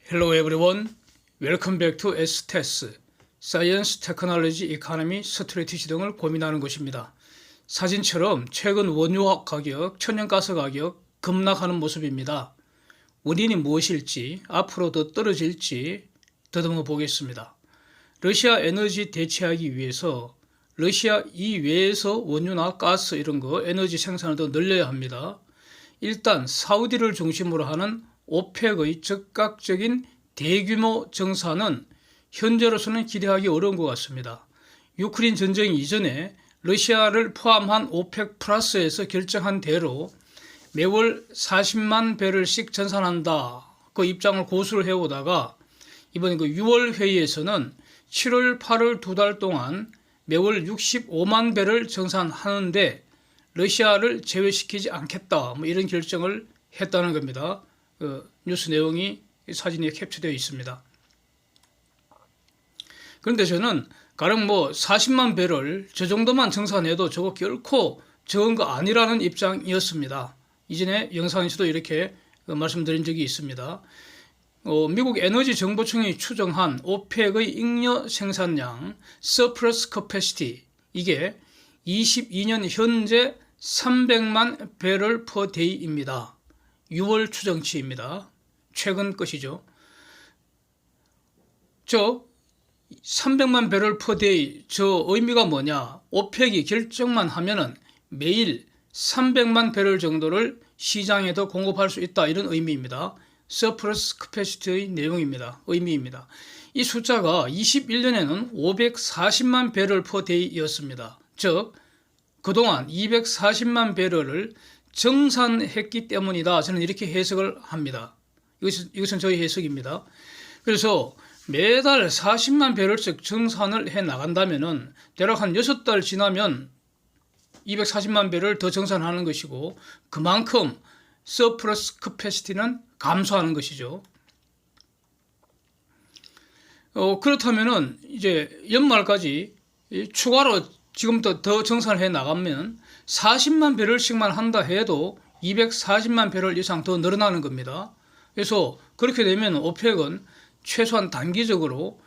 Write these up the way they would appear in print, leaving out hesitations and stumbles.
Hello everyone. Welcome back to STES, Science, Technology, Economy, Strategy 등을 고민하는 것입니다. 사진처럼 최근 원유 가격, 천연가스 가격 급락하는 모습입니다. 원인이 무엇일지, 앞으로 더 떨어질지 더듬어 보겠습니다. 러시아 에너지 대체하기 위해서 러시아 이외에서 원유나 가스 이런 거 에너지 생산을 더 늘려야 합니다. 일단 사우디를 중심으로 하는 오펙의 즉각적인 대규모 증산은 현재로서는 기대하기 어려운 것 같습니다. 유크레인 전쟁 이전에 러시아를 포함한 오펙 플러스에서 결정한 대로 매월 40만 배럴씩 증산한다. 그 입장을 고수를 해오다가 이번 6월 회의에서는 7월, 8월 두 달 동안 매월 65만 배럴 증산하는데 러시아를 제외시키지 않겠다. 이런 결정을 했다는 겁니다. 뉴스 내용이 사진에 캡처되어 있습니다. 그런데 저는 가령 40만 배럴 저 정도만 증산해도 저거 결코 적은 거 아니라는 입장이었습니다. 이전에 영상에서도 이렇게 말씀드린 적이 있습니다. 미국 에너지 정보청이 추정한 오펙의 잉여 생산량 surplus capacity 이게 22년 현재 300만 배럴 per day입니다. 6월 추정치입니다. 최근 것이죠. 300만 배럴 per day 저 의미가 뭐냐? 오펙이 결정만 하면은 매일 300만 배럴 정도를 시장에도 공급할 수 있다 이런 의미입니다. surplus capacity의 내용입니다. 의미입니다. 이 숫자가 21년에는 540만 배럴 per day였습니다. 즉 그동안 240만 배럴을 정산했기 때문이다. 저는 이렇게 해석을 합니다. 이것은 저희 해석입니다. 그래서 매달 40만 배럴씩 정산을 해 나간다면은 대략 한 6달 지나면 240만 배럴 더 정산하는 것이고 그만큼 서플러스 캐패시티는 감소하는 것이죠. 그렇다면은 이제 연말까지 추가로 지금부터 더 정산을 해 나가면 40만 배럴씩만 한다 해도 240만 배럴 이상 더 늘어나는 겁니다. 그래서 그렇게 되면 오펙은 최소한 단기적으로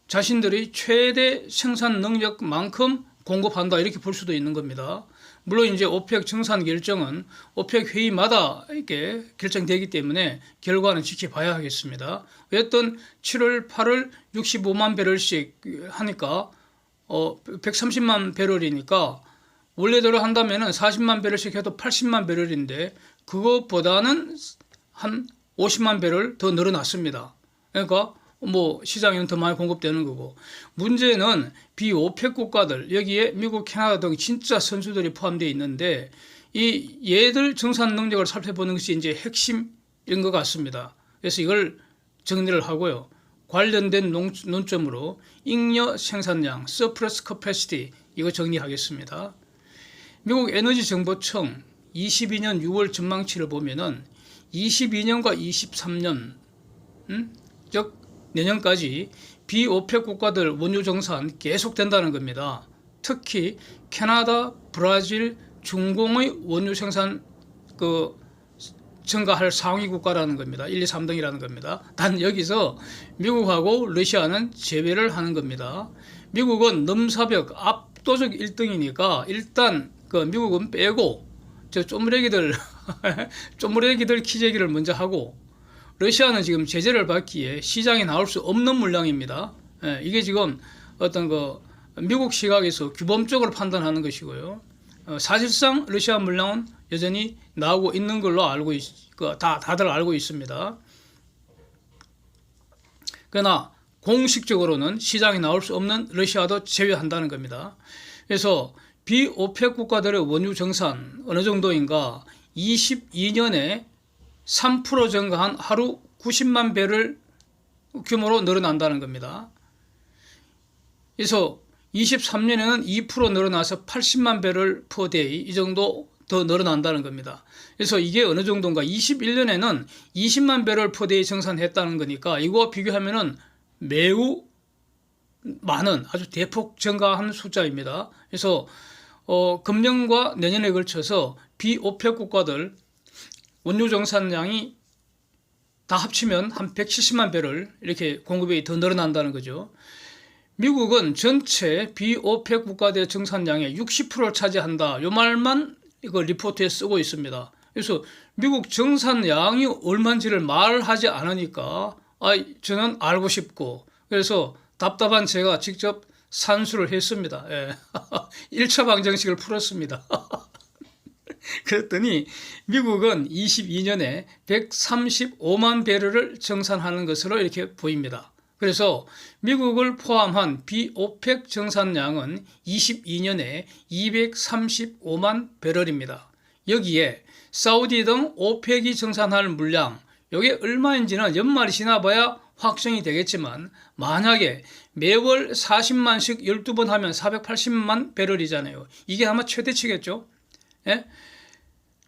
자신들이 최대 생산 능력만큼 공급한다 이렇게 볼 수도 있는 겁니다. 물론 이제 오펙 정산 결정은 오펙 회의마다 이렇게 결정되기 때문에 결과는 지켜봐야 하겠습니다. 어쨌든 7월, 8월 65만 배럴씩 하니까 130만 배럴이니까 원래대로 한다면은 40만 배럴씩 해도 80만 배럴인데 그것보다는 한 50만 배럴 더 늘어났습니다. 그러니까 시장에는 더 많이 공급되는 거고 문제는 비오펙 국가들 여기에 미국, 캐나다 등 진짜 선수들이 포함되어 있는데 이 얘들 정산 능력을 살펴보는 것이 이제 핵심인 것 같습니다. 그래서 이걸 정리를 하고요. 관련된 논점으로 잉여 생산량 surplus capacity 이거 정리하겠습니다. 미국 에너지 정보청 22년 6월 전망치를 보면은 22년과 23년 즉 내년까지 비오펙 국가들 원유 정산 계속된다는 겁니다. 특히 캐나다, 브라질, 중공의 원유 생산 증가할 상위 국가라는 겁니다. 1, 2, 3등이라는 겁니다. 단 여기서 미국하고 러시아는 제외를 하는 겁니다. 미국은 넘사벽 압도적 1등이니까 일단 미국은 빼고 저 쪼무레기들 키재기를 먼저 하고 러시아는 지금 제재를 받기에 시장에 나올 수 없는 물량입니다. 이게 지금 어떤 미국 시각에서 규범적으로 판단하는 것이고요. 사실상 러시아 물량은 여전히 나오고 있는 걸로 다들 알고 있습니다. 그러나 공식적으로는 시장에 나올 수 없는 러시아도 제외한다는 겁니다. 그래서 비오펙 국가들의 원유 정산 어느 정도인가 22년에 3% 증가한 하루 90만 배럴 규모로 늘어난다는 겁니다. 그래서 23년에는 2% 늘어나서 80만 배럴 per day 이 정도 더 늘어난다는 겁니다. 그래서 이게 어느 정도인가 21년에는 20만 배럴 per day 정산했다는 거니까 이거와 비교하면은 매우 많은 아주 대폭 증가한 숫자입니다. 그래서 금년과 내년에 걸쳐서 비오펙 국가들 원유 정산량이 다 합치면 한 170만 배럴 이렇게 공급이 더 늘어난다는 거죠. 미국은 전체 비오펙 국가대 정산량의 60%를 차지한다. 요 말만 이거 리포트에 쓰고 있습니다. 그래서 미국 정산량이 얼마인지를 말하지 않으니까 저는 알고 싶고, 그래서 답답한 제가 직접 산수를 했습니다. 예. 1차 방정식을 풀었습니다. 그랬더니 미국은 22년에 135만 배럴을 정산하는 것으로 이렇게 보입니다. 그래서 미국을 포함한 비오펙 정산량은 22년에 235만 배럴입니다. 여기에 사우디 등 오펙이 정산할 물량, 이게 얼마인지는 연말이 지나봐야 확정이 되겠지만, 만약에 매월 40만씩 12번 하면 480만 배럴이잖아요. 이게 아마 최대치겠죠. 예?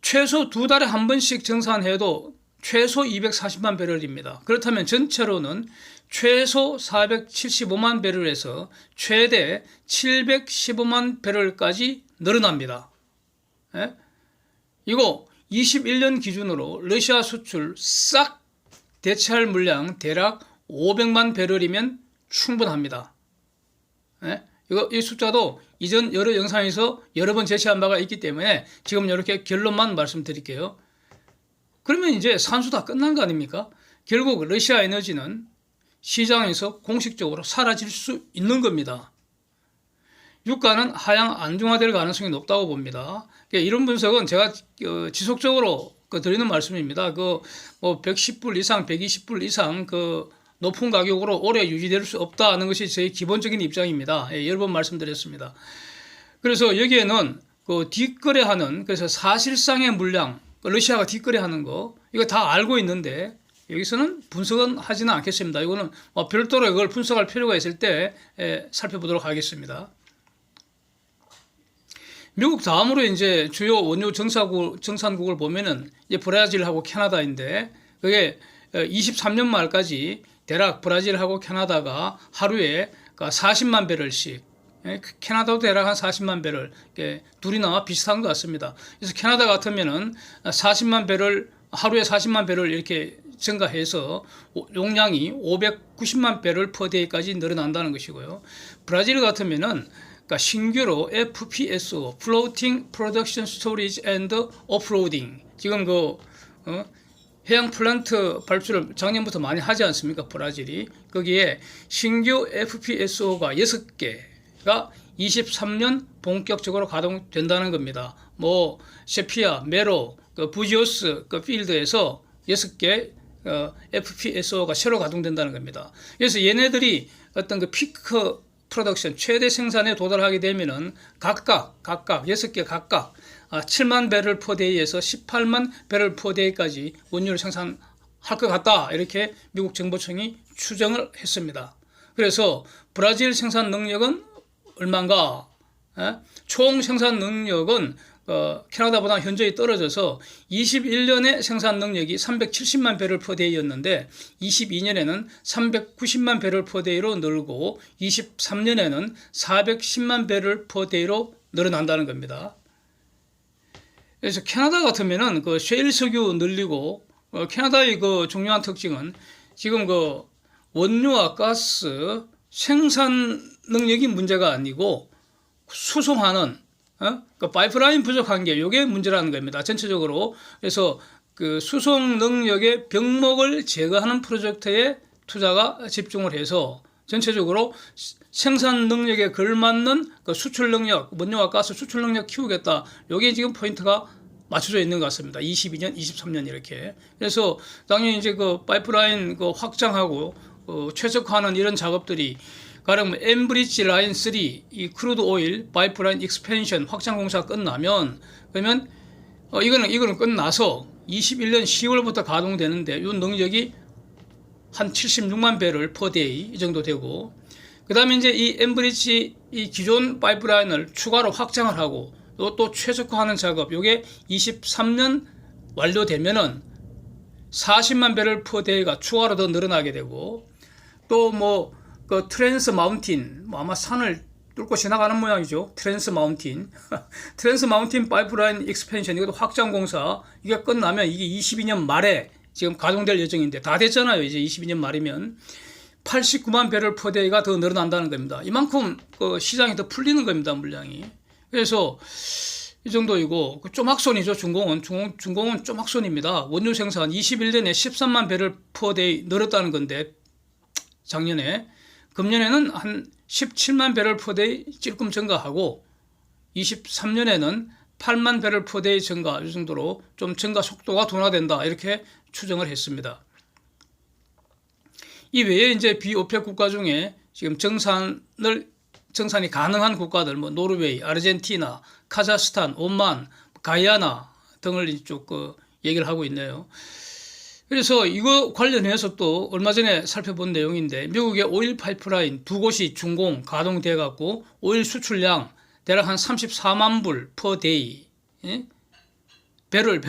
최소 2달에 한 번씩 정산해도 최소 240만 배럴입니다. 그렇다면 전체로는 최소 475만 배럴에서 최대 715만 배럴까지 늘어납니다. 예? 이거 21년 기준으로 러시아 수출 싹 대체할 물량 대략 500만 배럴이면 충분합니다. 예? 이 숫자도 이전 여러 영상에서 여러 번 제시한 바가 있기 때문에 지금 이렇게 결론만 말씀드릴게요. 그러면 이제 산수 다 끝난 거 아닙니까? 결국 러시아 에너지는 시장에서 공식적으로 사라질 수 있는 겁니다. 유가는 하향 안정화될 가능성이 높다고 봅니다. 이런 분석은 제가 지속적으로 드리는 말씀입니다. 뭐 110불 이상, 120불 이상 높은 가격으로 오래 유지될 수 없다는 것이 제 기본적인 입장입니다. 여러 번 말씀드렸습니다. 그래서 여기에는 뒷거래하는, 그래서 사실상의 물량, 러시아가 뒷거래하는 거, 이거 다 알고 있는데 여기서는 분석은 하지는 않겠습니다. 이거는 별도로 이걸 분석할 필요가 있을 때 살펴보도록 하겠습니다. 미국 다음으로 이제 주요 원유 정산국을 보면은 이제 브라질하고 캐나다인데, 그게 23년 말까지 대략 브라질하고 캐나다가 하루에 40만 배럴씩, 캐나다도 대략 한 40만 배럴, 둘이나 비슷한 것 같습니다. 그래서 캐나다 같으면은 40만 배럴, 하루에 40만 배럴 이렇게 증가해서 용량이 590만 배럴 per day까지 늘어난다는 것이고요. 브라질 같으면은 신규로 FPSO, Floating Production Storage and Offloading, 지금 해양 플란트 발주를 작년부터 많이 하지 않습니까? 브라질이. 거기에 신규 FPSO가 6개가 23년 본격적으로 가동된다는 겁니다. 세피아, 메로, 부지오스 필드에서 6개 FPSO가 새로 가동된다는 겁니다. 그래서 얘네들이 어떤 피크 프로덕션, 최대 생산에 도달하게 되면은 각각 6개 각각 7만 배럴 per day에서 18만 배럴 per day까지 원유를 생산할 것 같다, 이렇게 미국 정보청이 추정을 했습니다. 그래서 브라질 생산 능력은 얼마인가? 총 생산 능력은 캐나다보다 현저히 떨어져서 21년에 생산 능력이 370만 배럴 per day였는데 22년에는 390만 배럴 per day로 늘고 23년에는 410만 배럴 per day로 늘어난다는 겁니다. 그래서 캐나다 같으면은 셰일 석유 늘리고, 캐나다의 중요한 특징은 지금 원유와 가스 생산 능력이 문제가 아니고 수송하는 파이프라인 부족한 게 이게 문제라는 겁니다. 전체적으로. 그래서 수송 능력의 병목을 제거하는 프로젝트에 투자가 집중을 해서 전체적으로 생산 능력에 걸맞는 수출 능력, 원유와 가스 수출 능력 키우겠다. 이게 지금 포인트가 맞춰져 있는 것 같습니다. 22년, 23년 이렇게. 그래서 당연히 이제 파이프라인 확장하고 최적화하는 이런 작업들이, 가령 엔브리지 라인 3 이 크루드 오일 파이프라인 익스펜션 확장 공사 끝나면, 그러면 이거는 끝나서 21년 10월부터 가동되는데 이 능력이 한 76만 배럴 per day 이 정도 되고, 그다음에 이제 이 엔브리지 이 기존 파이프라인을 추가로 확장을 하고 또 최적화하는 작업, 이게 23년 완료되면은 40만 배럴 per day가 추가로 더 늘어나게 되고, 또 트랜스 마운틴, 아마 산을 뚫고 지나가는 모양이죠. 트랜스 마운틴 파이프라인 익스펜션, 이것도 확장 공사, 이게 끝나면 이게 22년 말에 지금 가동될 예정인데 다 됐잖아요. 이제 22년 말이면 89만 배럴 per day가 더 늘어난다는 겁니다. 이만큼 시장이 더 풀리는 겁니다. 물량이. 그래서 이 정도이고 쪼막손이죠. 중공은 쪼막손입니다. 원유 생산 21년에 13만 배럴 per day 늘었다는 건데 작년에 금년에는 한 17만 배럴 per day 조금 증가하고 23년에는 8만 배럴 per day 증가 이 정도로 좀 증가 속도가 둔화된다 이렇게 추정을 했습니다. 이 외에 이제 비오펙 국가 중에 지금 정산이 가능한 국가들 뭐 노르웨이, 아르헨티나, 카자흐스탄, 오만, 가이아나 등을 이쪽 얘기를 하고 있네요. 그래서 이거 관련해서 또 얼마 전에 살펴본 내용인데 미국의 오일 파이프라인 두 곳이 준공 가동돼 갖고 오일 수출량 대략 한 34만 불 per day. 예? 배럴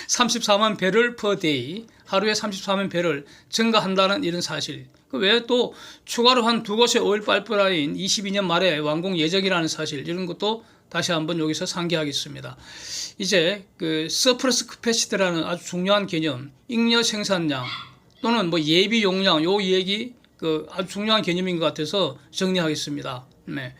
34만 배럴 per day 하루에 34만 배럴 증가한다는 이런 사실. 그 외에 또 추가로 한 두 곳의 오일 파이프라인 22년 말에 완공 예정이라는 사실 이런 것도 다시 한번 여기서 상기하겠습니다. 이제 서플러스 캐패시티라는 아주 중요한 개념, 잉여 생산량 또는 뭐 예비 용량 요 얘기 아주 중요한 개념인 것 같아서 정리하겠습니다. 네.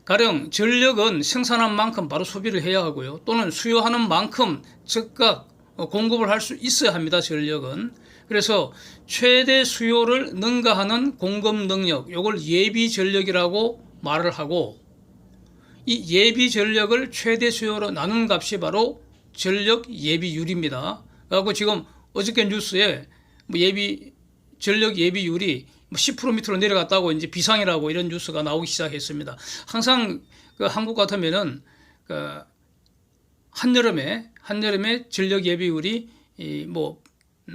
가령 전력은 생산한 만큼 바로 소비를 해야 하고요. 또는 수요하는 만큼 즉각 공급을 할 수 있어야 합니다. 전력은. 그래서 최대 수요를 능가하는 공급 능력, 이걸 예비 전력이라고 말을 하고 이 예비 전력을 최대 수요로 나눈 값이 바로 전력 예비율입니다. 그리고 지금 어저께 뉴스에 뭐 전력 예비율이 10% 밑으로 내려갔다고 이제 비상이라고 이런 뉴스가 나오기 시작했습니다. 항상 한국 같으면은 한여름에 전력 예비율이 뭐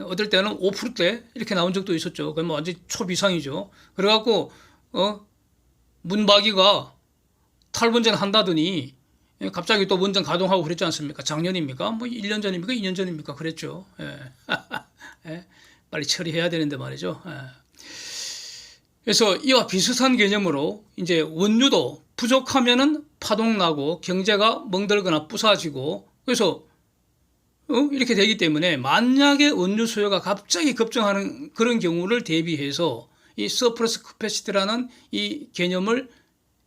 어떨 때는 5%대 이렇게 나온 적도 있었죠. 그건 뭐 완전 초비상이죠. 그래갖고 문박이가 탈원전 한다더니 갑자기 또 원전 가동하고 그랬지 않습니까? 작년입니까? 뭐 1년 전입니까? 2년 전입니까? 그랬죠. 예. 예. 빨리 처리해야 되는데 말이죠. 예. 그래서 이와 비슷한 개념으로 이제 원유도 부족하면은 파동 나고 경제가 멍들거나 부사지고 그래서 이렇게 되기 때문에 만약에 원유 수요가 갑자기 급증하는 그런 경우를 대비해서 이 서플러스 캐패시티라는 이 개념을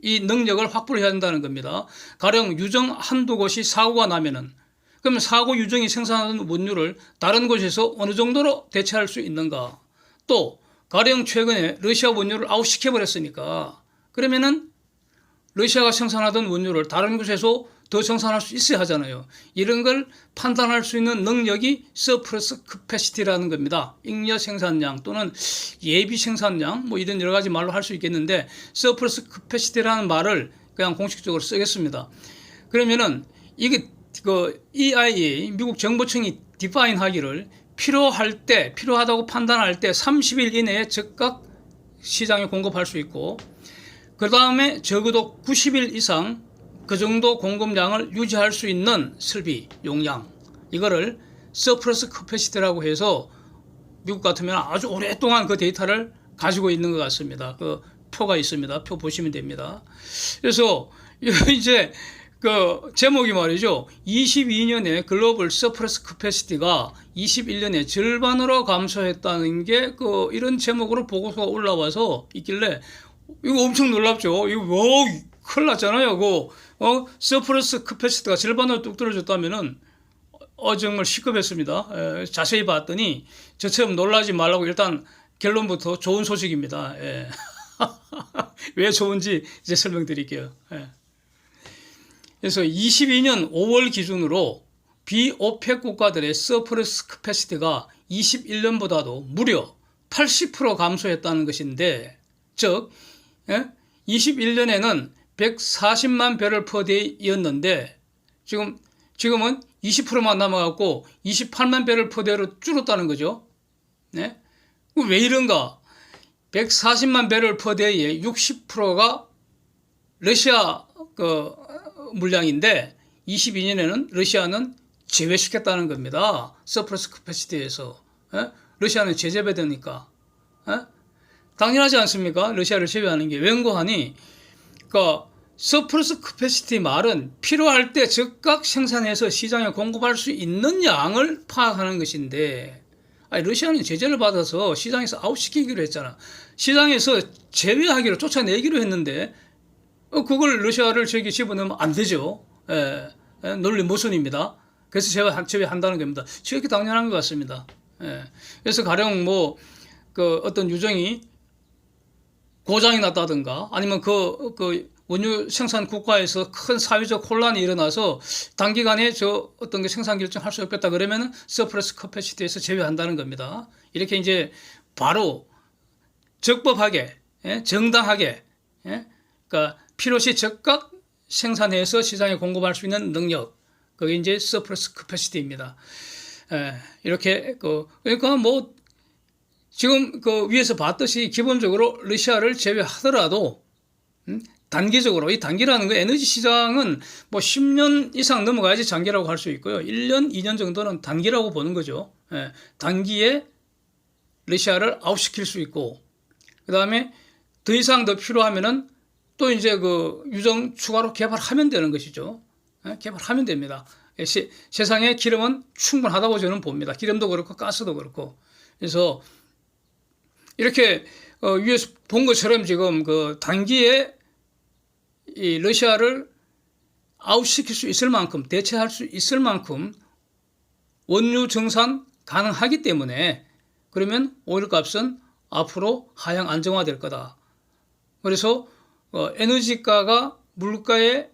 이 능력을 확보를 해야 한다는 겁니다. 가령 유정 한두 곳이 사고가 나면은 그러면 사고 유정이 생산하는 원유를 다른 곳에서 어느 정도로 대체할 수 있는가? 또 가령 최근에 러시아 원유를 아웃시켜 버렸으니까 그러면은 러시아가 생산하던 원유를 다른 곳에서 더 생산할 수 있어야 하잖아요. 이런 걸 판단할 수 있는 능력이 서플러스 캐패시티라는 겁니다. 잉여 생산량 또는 예비 생산량 뭐 이런 여러 가지 말로 할 수 있겠는데 서플러스 캐패시티라는 말을 그냥 공식적으로 쓰겠습니다. 그러면은 이게 EIA 미국 정보청이 디파인 하기를 필요하다고 판단할 때 30일 이내에 즉각 시장에 공급할 수 있고 그 다음에 적어도 90일 이상 그 정도 공급량을 유지할 수 있는 설비, 용량 이거를 서플러스 캐패시티라고 해서 미국 같으면 아주 오랫동안 그 데이터를 가지고 있는 것 같습니다. 그 표가 있습니다. 표 보시면 됩니다. 그래서 이제 제목이 말이죠. 22년에 글로벌 서플러스 캐패시티가 21년에 절반으로 감소했다는 게 이런 제목으로 보고서가 올라와서 있길래 이거 엄청 놀랍죠. 이거 뭐 큰일 났잖아요. 서플러스 캐패시티가 절반으로 뚝 떨어졌다면은 정말 시급했습니다. 자세히 봤더니 저처럼 놀라지 말라고 일단 결론부터 좋은 소식입니다. 예. 왜 좋은지 이제 설명드릴게요. 예. 그래서 22년 5월 기준으로 비오펙 국가들의 서플러스 캐패시티가 21년보다도 무려 80% 감소했다는 것인데 즉 21년에는 140만 배럴 per day였는데 지금은 20%만 남아갖고 28만 배럴 per day로 줄었다는 거죠. 네? 왜 이런가? 140만 배럴 per day의 60%가 러시아 물량인데 22년에는 러시아는 제외시켰다는 겁니다. 서플러스 캐패시티에서. 러시아는 제재배되니까. 당연하지 않습니까? 러시아를 제외하는 게. 왠고하니 서플러스 캐패시티 말은 필요할 때 즉각 생산해서 시장에 공급할 수 있는 양을 파악하는 것인데 아니, 러시아는 제재를 받아서 시장에서 아웃시키기로 했잖아. 시장에서 제외하기로 쫓아내기로 했는데 그걸 러시아를 저기 집어넣으면 안 되죠. 예, 논리 모순입니다. 그래서 제외한다는 겁니다. 지극히 당연한 것 같습니다. 예, 그래서 가령 뭐 그 어떤 유정이 고장이 났다든가 아니면 그 원유 생산 국가에서 큰 사회적 혼란이 일어나서 단기간에 저 어떤 게 생산 결정할 수 없겠다 그러면은 서플러스 커패시티에서 제외한다는 겁니다. 이렇게 이제 바로 적법하게, 예? 정당하게, 예? 그러니까 필요시 즉각 생산해서 시장에 공급할 수 있는 능력, 그게 이제 서플러스 커패시티입니다. 이렇게 그러니까 뭐 지금 그 위에서 봤듯이 기본적으로 러시아를 제외하더라도 단기적으로 이 단기라는 거 에너지 시장은 뭐 10년 이상 넘어가야지 장기라고 할 수 있고요. 1년, 2년 정도는 단기라고 보는 거죠. 단기에 러시아를 아웃시킬 수 있고 그다음에 더 이상 더 필요하면은 또 이제 그 유정 추가로 개발하면 되는 것이죠. 개발하면 됩니다. 세상에 기름은 충분하다고 저는 봅니다. 기름도 그렇고 가스도 그렇고. 그래서 이렇게 위에서 본 것처럼 지금 그 단기에 이 러시아를 아웃시킬 수 있을 만큼 대체할 수 있을 만큼 원유 정산 가능하기 때문에 그러면 오일값은 앞으로 하향 안정화될 거다. 그래서 에너지가가 물가에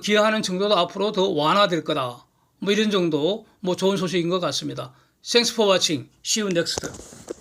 기여하는 정도도 앞으로 더 완화될 거다. 뭐 이런 정도 뭐 좋은 소식인 것 같습니다. Thanks for watching. See you next.